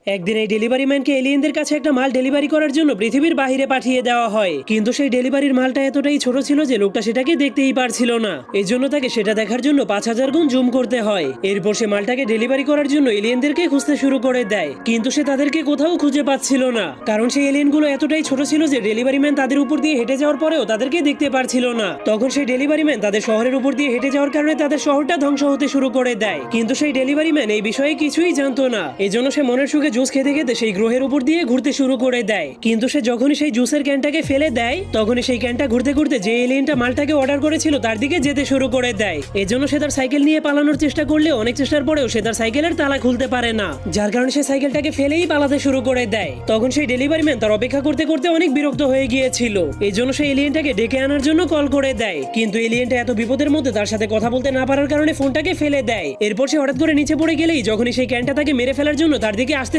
একদিন এই ডেলিভারি ম্যানকে এলিয়েনদের কাছে একটা মাল ডেলিভারি করার জন্য পৃথিবীর বাইরে পাঠিয়ে দেওয়া হয়, কিন্তু সেই ডেলিভারির মালটা এতটাই ছোট ছিল যে লোকটা সেটাকে দেখতেই পারছিল না। এই জন্য তাকে সেটা দেখার জন্য 5000 গুণ জুম করতে হয়। এরপর সে মালটাকে ডেলিভারি করার জন্য এলিয়েনদেরকে খুঁজতে শুরু করে দেয়, কিন্তু সে তাদেরকে কোথাও খুঁজে পাচ্ছিল না, কারণ সেই এলিয়েনগুলো এতটাই ছোট ছিল যে ডেলিভারি ম্যান তাদের উপর দিয়ে হেঁটে যাওয়ার পরেও তাদেরকে দেখতে পারছিল না। তখন সেই ডেলিভারি ম্যান তাদের শহরের উপর দিয়ে হেঁটে যাওয়ার কারণে তাদের শহরটা ধ্বংস হতে শুরু করে দেয়, কিন্তু সেই ডেলিভারি ম্যান এই বিষয়ে কিছুই জানতো না। এই জন্য সে মনের সুখে জুস খেতে খেতে সেই গ্রহের উপর দিয়ে ঘুরতে শুরু করে দেয়। কিন্তু সে যখনই সেই জুসের ক্যানটাকে ফেলে দেয়, তখনই সেই ক্যানটা ঘুরতে ঘুরতে যে এলিয়েনটা মালটাকে অর্ডার করেছিল তার দিকে যেতে শুরু করে দেয়। এজন্য সে তার সাইকেল নিয়ে পালানোর চেষ্টা করলেও অনেক চেষ্টার পরেও সে তার সাইকেলের তালা খুলতে পারে না, যার কারণে সে সাইকেলটাকে ফেলেই পালাতে শুরু করে দেয়। তখন সেই ডেলিভারি ম্যান তার অপেক্ষা করতে করতে অনেক বিরক্ত হয়ে গিয়েছিল। এই জন্য সেই এলিয়েনটাকে ডেকে আনার জন্য কল করে দেয়, কিন্তু এলিয়েনটা এত বিপদের মধ্যে তার সাথে কথা বলতে না পারার কারণে ফোনটাকে ফেলে দেয়। এরপর সে হঠাৎ করে নিচে পড়ে গেলেই যখনই সেই ক্যানটা তাকে মেরে ফেলার জন্য তার দিকে আসতে